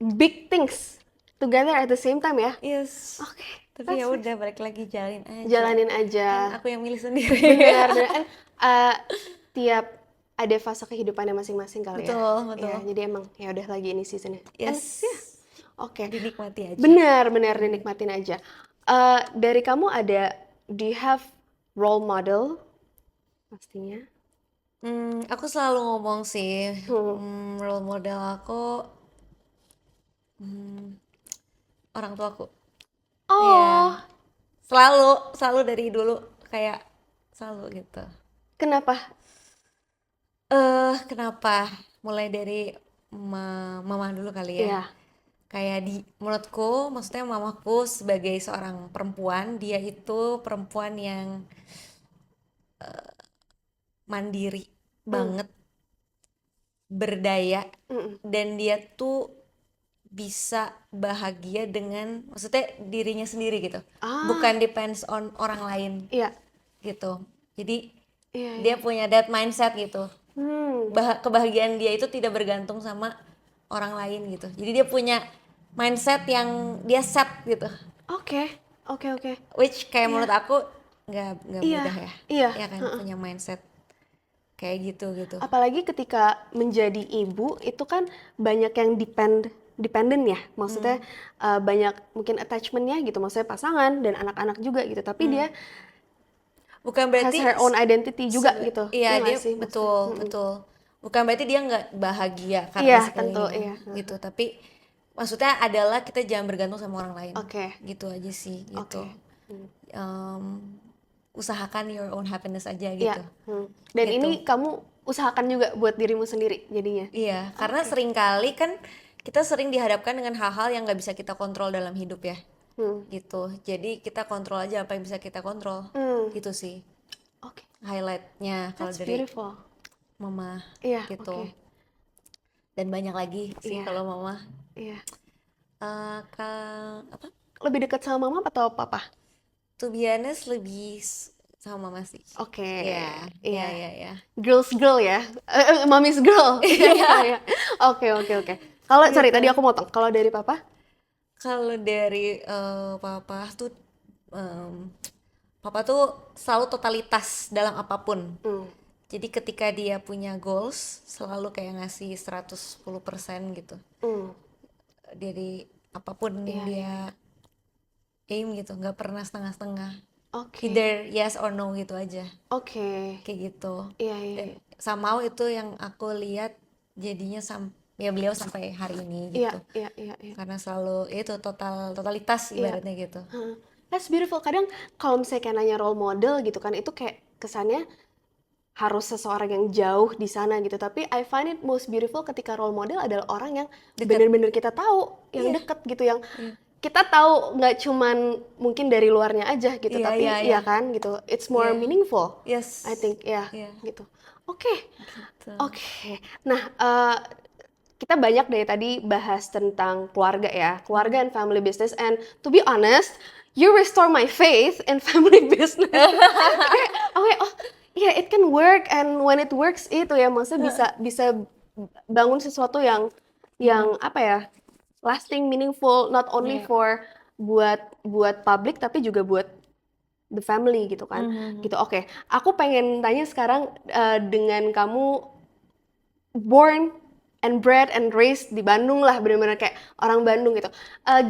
big things together at the same time ya. Yes. Oke. Tapi ya udah balik lagi jalanin aja. Jalanin Kan aja. aku yang milih sendiri. Benar, benar. Kan tiap ada fase kehidupannya masing-masing kali ya. Betul, betul. Ya, jadi emang ya udah lagi ini seasonnya. Yes. Oke. Dinikmati aja. Benar, benar dinikmatin aja. Dari kamu do you have role model? Pastinya. Aku selalu ngomong sih, role model aku orang tuaku. Oh, Iya. Selalu dari dulu kayak selalu gitu. kenapa? Kenapa? Mulai dari mama dulu kali ya. Iya. Kayak menurutku, maksudnya mamaku sebagai seorang perempuan, dia itu perempuan yang mandiri banget, berdaya, dan dia tuh bisa bahagia dengan, maksudnya dirinya sendiri gitu, bukan depends on orang lain Iya. gitu. Jadi Iya, dia punya that mindset gitu. Hmm. Kebahagiaan dia itu tidak bergantung sama orang lain gitu. Jadi dia punya mindset yang dia set gitu. Oke. Oke. Which kayak menurut aku nggak Iya, mudah ya. iya, Ya kan punya mindset kayak gitu. Apalagi ketika menjadi ibu itu kan banyak yang dependent ya, maksudnya banyak mungkin attachmentnya gitu, maksudnya pasangan dan anak-anak juga gitu. Tapi dia Bukan has berarti her own identity juga gitu. Iya, nggak dia sih? betul. Bukan berarti dia nggak bahagia Iya, karena sekeliling tentu, iya. gitu. Tapi maksudnya adalah kita jangan bergantung sama orang lain. Oke. Gitu aja sih gitu. Oke. Usahakan your own happiness aja Iya. gitu. Dan Gitu. ini kamu usahakan juga buat dirimu sendiri jadinya. Iya, karena seringkali kan kita sering dihadapkan dengan hal-hal yang nggak bisa kita kontrol dalam hidup ya. Gitu. Jadi kita kontrol aja apa yang bisa kita kontrol. Gitu sih. Oke. Highlightnya kalau That's dari beautiful. mama Iya, gitu. oke. Dan banyak lagi sih Iya. kalau mama. Iya. Apa? Lebih dekat sama mama atau papa? To be honest lebih sama mama sih. Oke. Iya. Girls girl ya, mommy's girl. Iya. Oke. Kalau sorry tadi aku motong. Kalau dari papa? Kalau dari papa tuh papa tuh selalu totalitas dalam apapun. Jadi ketika dia punya goals selalu kayak ngasih 110% gitu. Dari apapun yang dia aim gitu, nggak pernah setengah-setengah. Oke. Either yes or no gitu aja. Oke. Kayak gitu. Iya. Dan somehow itu yang aku lihat jadinya ya beliau sampai hari ini gitu. Iya. Karena selalu itu totalitas ibaratnya gitu. That's beautiful. Kadang kalau misalnya kayak nanya role model gitu kan, itu kayak kesannya harus seseorang yang jauh di sana gitu. Tapi I find it most beautiful ketika role model adalah orang yang benar-benar kita tahu, yang deket gitu, yang kita tahu nggak cuman mungkin dari luarnya aja gitu, tapi iya kan gitu. It's more meaningful. Yes. I think gitu. Oke. Nah, kita banyak dari tadi bahas tentang keluarga ya, keluarga and family business. And to be honest, you restore my faith in family business. Yeah, it can work, and when it works itu ya, maksudnya bisa bangun sesuatu yang apa ya, lasting, meaningful, not only for buat public tapi juga buat the family gitu kan. Gitu. Oke. Aku pengen tanya sekarang, dengan kamu born and bred and raised di Bandung lah, bener-bener kayak orang Bandung gitu.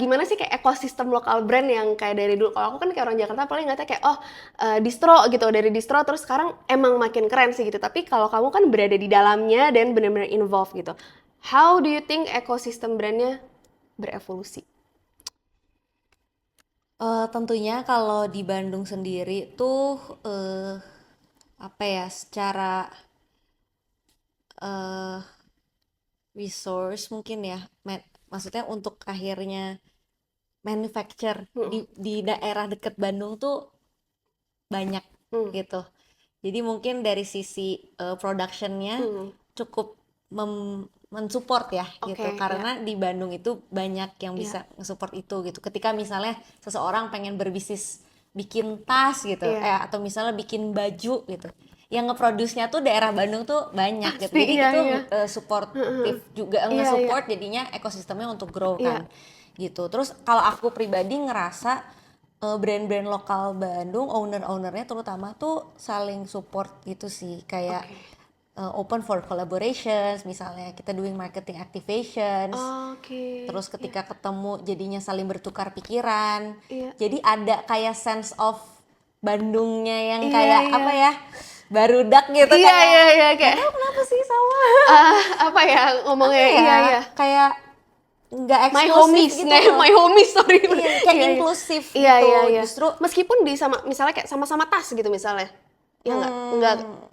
Gimana sih kayak ekosistem lokal brand yang kayak dari dulu? Kalau aku kan kayak orang Jakarta paling ngeliatnya kayak distro gitu, dari distro terus sekarang emang makin keren sih gitu. Tapi kalau kamu kan berada di dalamnya dan bener-bener involved gitu. How do you think ekosistem brandnya berevolusi? Tentunya kalau di Bandung sendiri tuh apa ya, secara eh resource mungkin ya, maksudnya untuk akhirnya manufacture di daerah dekat Bandung tuh banyak gitu. Jadi mungkin dari sisi productionnya cukup mensupport ya gitu, Oke, karena di Bandung itu banyak yang bisa nge-support itu gitu. Ketika misalnya seseorang pengen berbisnis bikin tas gitu, atau misalnya bikin baju gitu, yang nge-produce-nya tuh daerah Bandung tuh banyak gitu. Pasti, Jadi iya, itu iya. supportive juga, Iya, iya. nge-support jadinya ekosistemnya untuk grow Iya. kan gitu. Terus kalau aku pribadi ngerasa brand-brand lokal Bandung, owner-ownernya terutama tuh saling support gitu sih, kayak open for collaborations, misalnya kita doing marketing activations, Oke. terus ketika ketemu jadinya saling bertukar pikiran, Iya. jadi ada kayak sense of Bandungnya yang Iya, kayak iya. apa ya, barudak gitu, Iya, kayak iya, iya, nggak kayak tahu kenapa sih sama apa ya ngomongnya? apa ya, Iya, iya. kayak nggak My eksklusif homies, gitu nggak loh. my homies, sorry. Iya, kayak Iya, iya. inklusif Iya, gitu. iya, iya. Justru Meskipun di misalnya kayak sama-sama tas gitu misalnya. Ya nggak.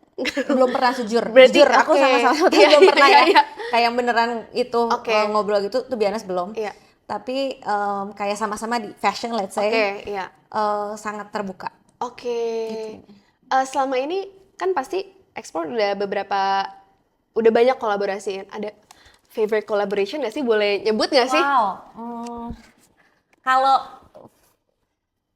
belum pernah jujur. Berarti Jujur aku oke. sama-sama tuh Iya, belum iya, pernah iya, ya. iya. Kayak beneran itu Oke. ngobrol gitu tuh biasa belum. Iya. Tapi kayak sama-sama di fashion let's say Oke, iya. sangat terbuka. Oke. Selama ini kan pasti ekspor udah banyak kolaborasi. Ada favorite collaboration nggak sih? Boleh nyebut nggak sih? Wow. Kalau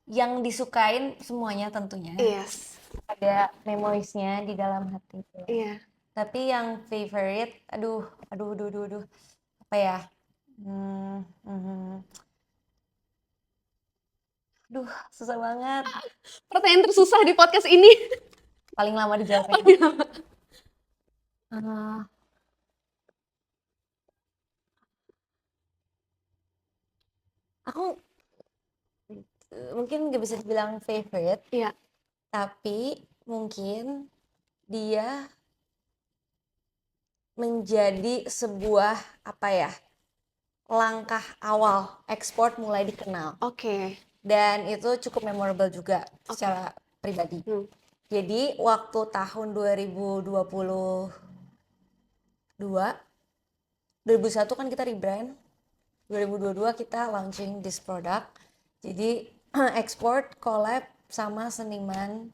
yang disukain semuanya tentunya. Yes. Ada memoriesnya di dalam hati. Iya. Tapi yang favorite, aduh, apa ya? Aduh, susah banget. Pertanyaan tersusah di podcast ini. Paling lama dijawabnya. Oh, iya. Aku mungkin gak bisa dibilang favorite, Iya. tapi mungkin dia menjadi sebuah apa ya, langkah awal ekspor mulai dikenal. Oke. Dan itu cukup memorable juga secara pribadi. Jadi waktu tahun 2001 kan kita rebrand, 2022 kita launching this product. Jadi export collab sama seniman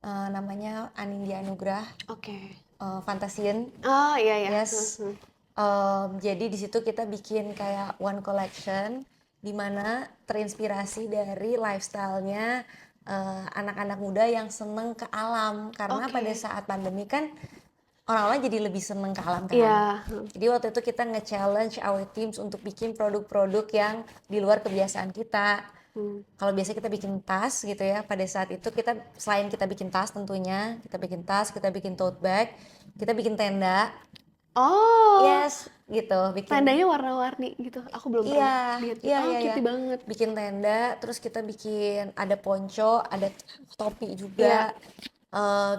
namanya Anindya Anugrah, Oke. Fantasian. Oh, iya, iya. Yes. Jadi di situ kita bikin kayak one collection di mana terinspirasi dari lifestyle-nya anak-anak muda yang seneng ke alam, karena pada saat pandemi kan orang-orang jadi lebih seneng ke alam kan. Iya. Jadi waktu itu kita nge-challenge our teams untuk bikin produk-produk yang di luar kebiasaan kita. Kalau biasa kita bikin tas gitu ya, pada saat itu kita selain kita bikin tas tentunya, kita bikin tas, kita bikin tote bag, kita bikin tenda. Oh. Yes, gitu. Bikin Tandanya warna-warni gitu. Aku belum pernah lihat. Iya, Cute banget. Bikin tenda, terus kita bikin ada ponco, ada topi juga.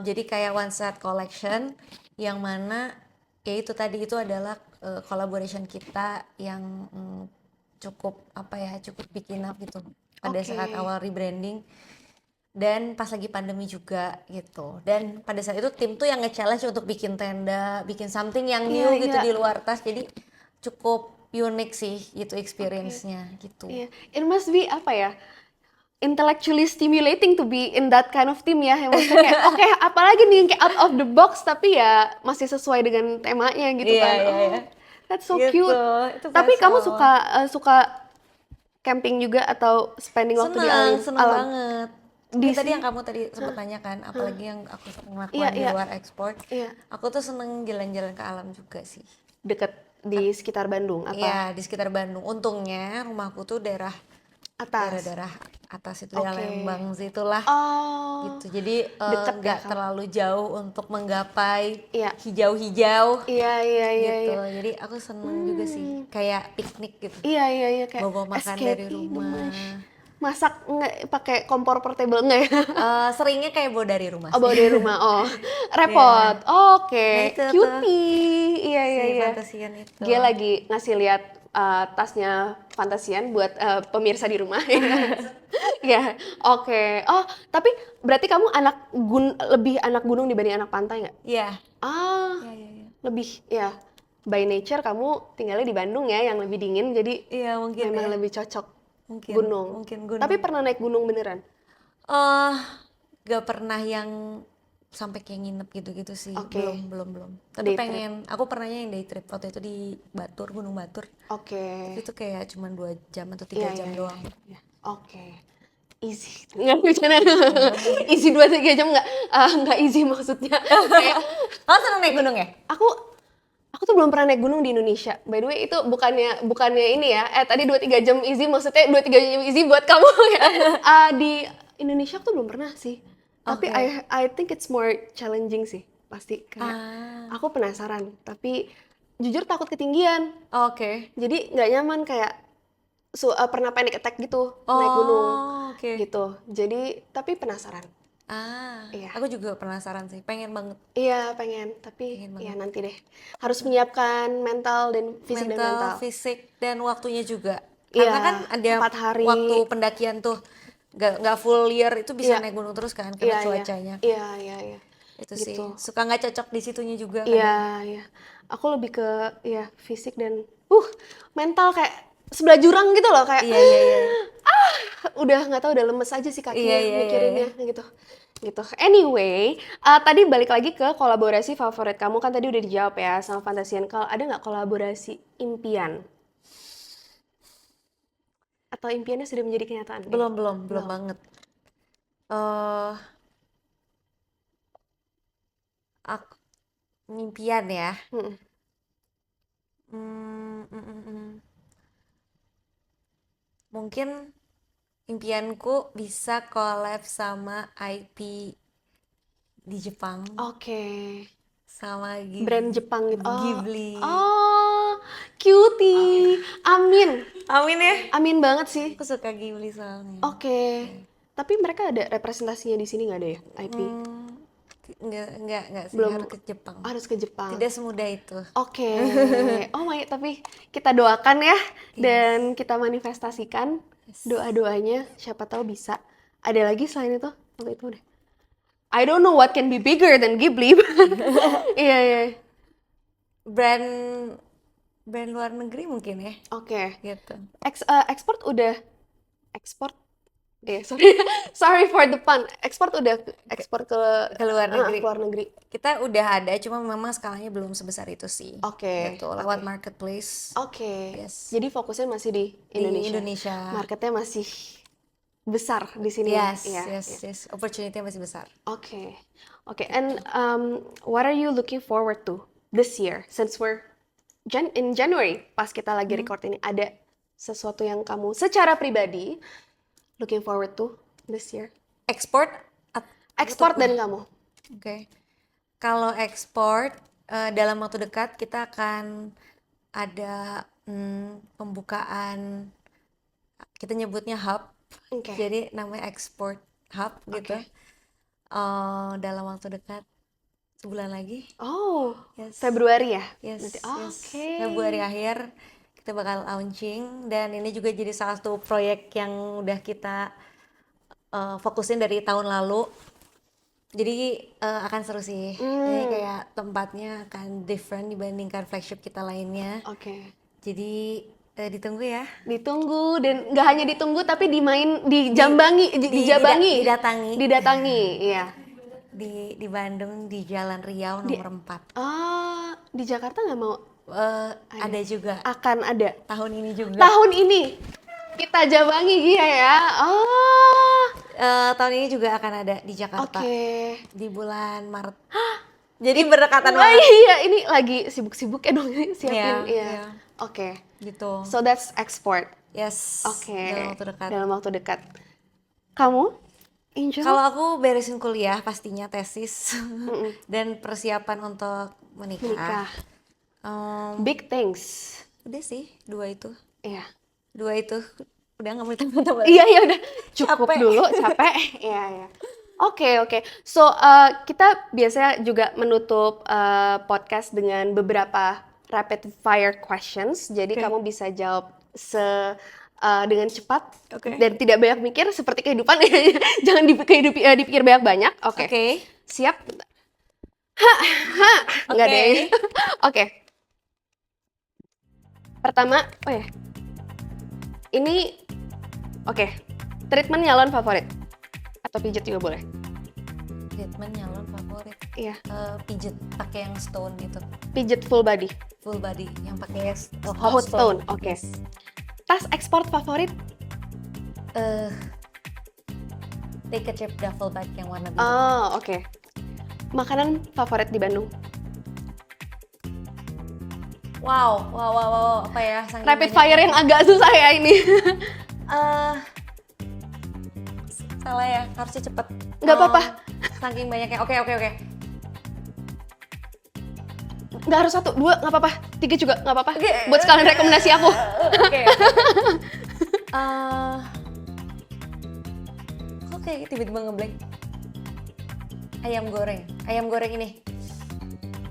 Jadi kayak one set collection yang mana ya itu tadi itu adalah collaboration kita yang cukup apa ya, cukup bikin up gitu pada saat awal rebranding dan pas lagi pandemi juga gitu. Dan pada saat itu tim tuh yang nge-challenge untuk bikin tenda, bikin something yang new gitu di luar tas. Jadi cukup unik sih gitu experience-nya gitu. Iya. It must be apa ya? Intellectually stimulating to be in that kind of team ya. Yang maksudnya kayak oke, apalagi nih yang kayak out of the box tapi ya masih sesuai dengan temanya gitu kan. Iya. That's so Gitu, cute. itu Tapi kamu special. suka camping juga atau spending waktu di Seneng alam? banget. Tadi yang kamu tadi sempat tanyakan, apalagi yang aku seneng lakukan di luar ekspor. Iya. Aku tuh seneng jalan-jalan ke alam juga sih. Deket di sekitar Bandung apa? Iya, di sekitar Bandung. Untungnya rumahku tuh daerah Atas. atas itu, daerah Lembang situlah. Oh. Gitu. Jadi Deket nggak ya, terlalu jauh untuk menggapai Iya. hijau-hijau Iya. gitu. Jadi aku seneng juga sih, kayak piknik gitu. Iya kayak Bawa makan escape dari rumah. Masak nggak pakai kompor portable nggak ya? Seringnya kayak bawa dari rumah Oh, sih. bawa dari rumah. Oh, repot. Oke, Nah, itu tuh. cutie. Iya, iya, Si iya. Fantasian itu. Dia lagi ngasih lihat tasnya Fantasian buat pemirsa di rumah. Ya, oke. Oh, tapi berarti kamu lebih anak gunung dibanding anak pantai nggak? Iya. Ah, Iya, iya, iya. lebih ya. By nature kamu tinggalnya di Bandung ya, yang lebih dingin, jadi Iya, mungkin memang ya. lebih cocok Mungkin, gunung. mungkin gunung. Tapi pernah naik gunung beneran? eh gak pernah yang sampai kayak nginep gitu-gitu sih. Oke. Belum. Tapi Day trip. pengen, aku pernahnya yang day trip waktu itu di Batur, Gunung Batur. Oke. Itu kayak cuma 2 jam atau 3 Iya, jam iya, doang. iya. Oke. Easy. Nggak bercanda. Easy 2-3 jam nggak easy maksudnya. Kayak Oh, seneng naik gunung ya? aku tuh belum pernah naik gunung di Indonesia. By the way, itu bukannya ini ya. Tadi 2-3 jam easy maksudnya 2-3 jam easy buat kamu ya. Di Indonesia aku tuh belum pernah sih. Tapi Oke. I think it's more challenging sih. Pasti kayak Ah, aku penasaran, tapi jujur takut ketinggian. oke. Jadi nggak nyaman kayak pernah panic attack gitu naik gunung Oh, oke. gitu. Jadi tapi penasaran. Iya. Aku juga penasaran sih, pengen banget. Iya pengen, tapi Pengen ya banget. nanti deh. Harus menyiapkan mental dan fisik dan Mental, mental. fisik, dan waktunya juga. Iya, Karena kan ada 4 hari. waktu pendakian tuh nggak full year itu bisa Iya. naik gunung terus kan Iya, karena iya. cuacanya. Iya. Itu sih Gitu. suka nggak cocok di situnya juga Iya, kadang. iya. Aku lebih ke ya fisik dan mental kayak sebelah jurang gitu loh kayak Iya. udah nggak tahu udah lemes aja sih kakinya Iya. mikirinnya gitu. Anyway, tadi balik lagi ke kolaborasi favorit kamu kan tadi udah dijawab ya sama Fantasian. Kalau ada nggak kolaborasi impian atau impiannya sudah menjadi kenyataan? Belum banget. eh aku mimpian ya. Mm-mm. Hmm, mm, mm, mm. Mungkin impianku bisa collab sama IP di Jepang, Oke, sama brand Jepang gitu. Ghibli. Cutie. Amin. Amin ya. Amin banget sih. Aku suka Ghibli soalnya. Oke. Tapi mereka ada representasinya di sini nggak ada ya, IP? Enggak sih, Belum. harus ke Jepang. Harus ke Jepang. Tidak semudah itu. Oke. Oh my, tapi kita doakan ya dan kita manifestasikan doa-doanya. Siapa tahu bisa. Ada lagi selain itu? Waktu itu udah. I don't know what can be bigger than Ghibli. Iya. Brand luar negeri mungkin ya, Oke. gitu. Ekspor udah ekspor. Sorry for the pun. Ekspor Ke luar negeri. ke luar negeri. Kita udah ada, cuma memang skalanya belum sebesar itu sih. Oke. Gitu, lewat marketplace. Oke. Yes. Jadi fokusnya masih di Di Indonesia. Indonesia. Marketnya masih besar di sini. Yes, Iya, yes, iya. yes. Opportunity-nya masih besar. Oke. And what are you looking forward to this year? Since we're in January, pas kita lagi record ini, ada sesuatu yang kamu secara pribadi looking forward to this year? Export? Ekspor dan kamu. Oke. Kalau ekspor, dalam waktu dekat kita akan ada pembukaan, kita nyebutnya hub. Oke. Jadi namanya export hub gitu. Dalam waktu dekat, sebulan lagi. Oh, Yes. Februari ya? Yes, Nanti. yes. Oke. Februari akhir kita bakal launching, dan ini juga jadi salah satu proyek yang udah kita fokusin dari tahun lalu. Jadi akan seru sih. Jadi kayak tempatnya akan different dibandingkan flagship kita lainnya. Oke. Jadi ditunggu ya. Ditunggu dan nggak hanya ditunggu tapi dijambangi, dijabangi, didatangi, iya. Di Bandung, di Jalan Riau nomor 4. Di Jakarta nggak mau? Ada juga Akan ada. tahun ini juga. Tahun ini kita jabangi iya ya. Tahun ini juga akan ada di Jakarta. Oke. Di bulan Maret. Jadi berdekatan Wah, banget iya, ini lagi sibuk-sibuk ya dong siapin. Iya. Iya. Oke. gitu. So that's export. Yes. Oke. Dalam waktu dekat. Dalam waktu dekat. Kamu? Angel? Kalau aku beresin kuliah pastinya, tesis dan persiapan untuk menikah. Big things. Udah sih, dua itu. Iya. Dua itu Udah nggak mau tambah. Iya ya udah cukup Capek. dulu, capek. Iya ya. Oke. So kita biasanya juga menutup podcast dengan beberapa rapid fire questions. Jadi Oke. kamu bisa jawab dengan cepat Oke. dan tidak banyak mikir seperti kehidupan. Jangan dipikir banyak-banyak. Oke. Oke. Siap? Nggak Oke. deh. Oke. Pertama, ini oke. Treatment nyalon favorit atau pijet juga boleh. Treatment nyalon favorit. Iya, Pijet pakai yang stone gitu. pijet full body. Full body yang pakai Hot stone. Oke. Yes. Tas ekspor favorit? Take a trip duffel bag yang warna biru. Oh, oke. Makanan favorit di Bandung? Wow, apa ya? Saking Rapid banyak. fire yang agak susah ya ini. Salah ya, harusnya cepet. Nggak apa-apa. Saking banyaknya. Oke. Nggak harus 1, 2, nggak apa-apa. 3 juga nggak apa-apa. Oke. Buat sekalian rekomendasi aku. Oke. Oke, tiba-tiba ngeblank. Ayam goreng ini.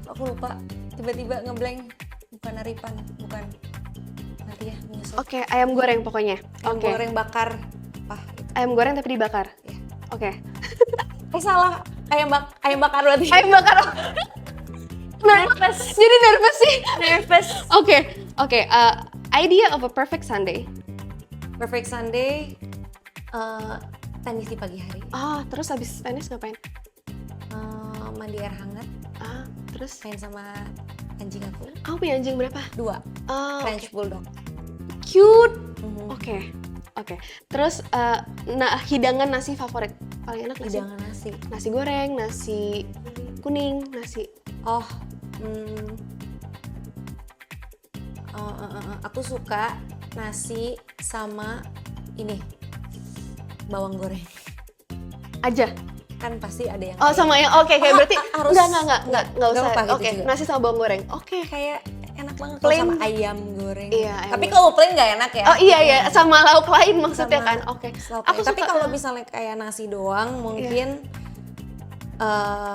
Aku lupa. Tiba-tiba ngeblank. Bukan Aripan, bukan. Nanti ya, menyusul. Oke, ayam goreng pokoknya. Ayam Oke. goreng bakar. Apa? Ayam goreng tapi dibakar. Iya. Oke. Salah. Ayam bakar berarti. Ayam bakar. Nervous. Jadi nervous sih. Nervous. Oke. Idea of a perfect Sunday. Perfect Sunday. Tenis di pagi hari. Terus habis tenis ngapain? Mandi air hangat. Terus Main sama anjing aku. kamu punya anjing berapa? 2. French Oke. Bulldog. Cute. Mhm. Oke. Terus hidangan nasi favorit paling enak nasi? Hidangan nasi. Nasi goreng, nasi kuning, nasi. Aku suka nasi sama ini bawang goreng. Aja. Kan pasti ada yang Sama yang oke, berarti harus- enggak usah. apa-apa gitu Oke, juga. nasi sama bawang goreng. Oke. kayak enak banget kalau Plain. sama ayam goreng. Iya, ayam Tapi goreng. kalau plain nggak enak ya. Oh iya, sama lauk lain maksudnya Sama kan. Oke. lauk Aku lain. Tapi suka, kalau misalnya kayak nasi doang mungkin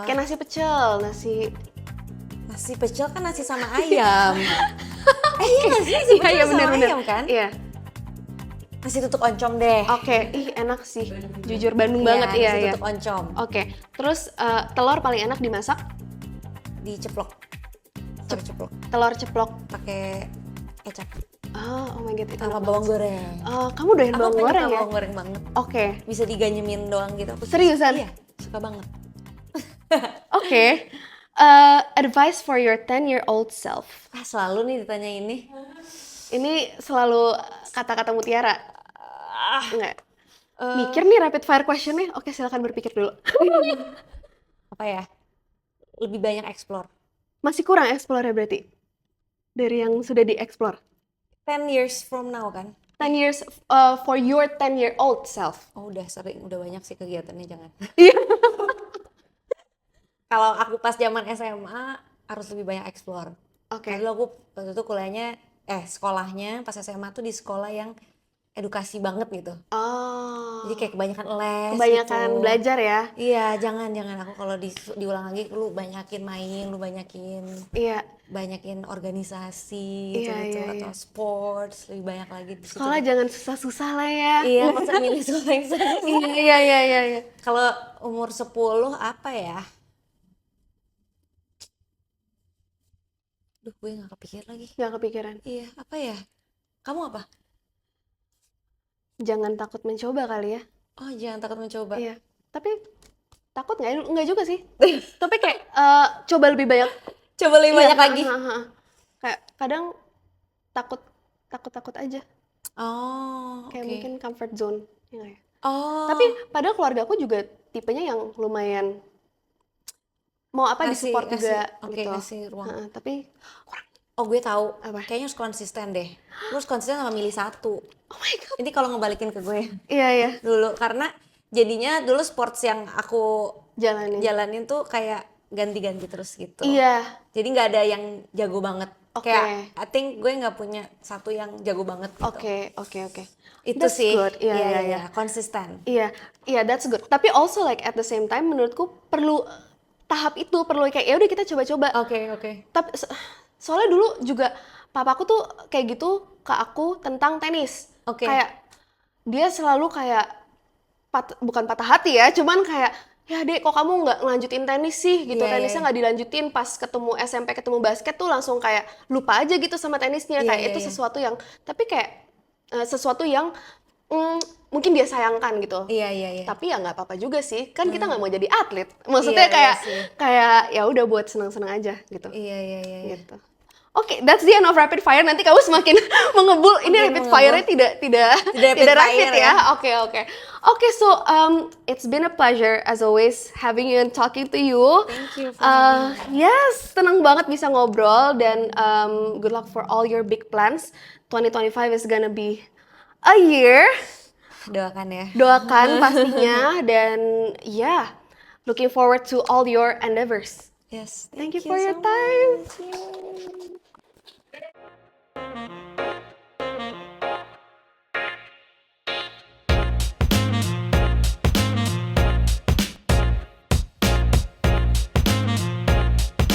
kayak nasi pecel, nasi nasi pecel kan nasi sama ayam. Iya nggak sih? Nasi pecel iya sama bener. ayam kan? Iya. Nasi tutuk oncom deh. Oke, enak sih. Jujur Bandung Iya, banget iya. nasi tutuk oncom. Oke. Terus telur paling enak dimasak? Diceplok. Ceplok. Telur ceplok. Pakai kecap Oh my god, itu sama enak bawang banget. goreng. Kamu doyan Aku bawang penyuka goreng ya? bawang goreng banget. Oke. Bisa diganyemin doang gitu. Aku Seriusan? Iya, suka banget. Oke. Advice for your 10-year-old self. Selalu nih ditanya ini. Ini selalu kata-kata mutiara. Enggak. Mikir nih rapid fire question-nya. Oke, silakan berpikir dulu. Apa ya? Lebih banyak explore. Masih kurang explore berarti? Dari yang sudah di-explore? 10 years from now kan? 10 years for your 10-year-old self. Oh udah sering, udah banyak sih kegiatannya, jangan. Iya. Kalau aku pas zaman SMA harus lebih banyak explore. Oke. Dulu aku waktu itu sekolahnya pas SMA tuh di sekolah yang edukasi banget gitu. Jadi kayak kebanyakan les Kebanyakan gitu. belajar ya? Iya, jangan aku kalau diulang lagi lu banyakin main, lu Iya. banyakin organisasi Iya, gitu iya, atau sports, lebih banyak lagi di situ. Sekolah jangan susah-susah lah ya. Iya, masa milih sekolah yang susah. Iya. Kalau umur 10 apa ya? Duh, gue gak kepikir lagi. Nggak kepikiran. Iya, apa ya? Kamu apa? Jangan takut mencoba kali ya. Oh, jangan takut mencoba. Iya. Tapi takut nggak? Nggak juga sih. Tapi kayak coba lebih banyak. Coba lebih banyak lagi. Kayak kadang takut aja. Oh, Kayak oke. mungkin comfort zone. Ya nggak ya? Oh, Tapi padahal keluarga aku juga tipenya yang lumayan mau apa disupport juga oke, gitu. kasih ruang. Tapi kurang. Oh, gue tahu. Apa? Kayaknya harus konsisten deh. Lu harus konsisten sama milih satu. Oh my god. Ini kalau ngebalikin ke gue Iya. dulu, karena jadinya dulu sports yang aku Jalanin. jalanin tuh kayak ganti-ganti terus gitu. Iya. Jadi nggak ada yang jago banget. Oke. Kayak I think gue nggak punya satu yang jago banget gitu. Oke. Itu That's sih. good. Iya. Konsisten. Iya, that's good. Tapi also like at the same time menurutku perlu tahap itu, perlu kayak ya udah kita coba-coba. Oke. Tapi soalnya dulu juga papaku tuh kayak gitu ke aku tentang tenis. Oke. Kayak dia selalu kayak bukan patah hati ya, cuman kayak ya dek kok kamu nggak ngelanjutin tenis sih gitu, tenisnya nggak dilanjutin, pas ketemu SMP ketemu basket tuh langsung kayak lupa aja gitu sama tenisnya, kayak itu sesuatu yang tapi kayak sesuatu yang mungkin dia sayangkan gitu. Iya. Tapi ya nggak apa-apa juga sih, kan kita nggak mau jadi atlet, maksudnya kayak ya udah buat senang-senang aja gitu. Iya. Gitu. Oke, that's the end of rapid fire. Nanti kamu semakin mengebul. Ini rapid fire-nya tidak rapid ya. Oke, so it's been a pleasure as always having you and talking to you. Thank you for having me. Yes, tenang banget bisa ngobrol dan good luck for all your big plans. 2025 is gonna be a year. Doakan ya. Doakan pastinya dan looking forward to all your endeavors. Yes. Thank you for your time. Much.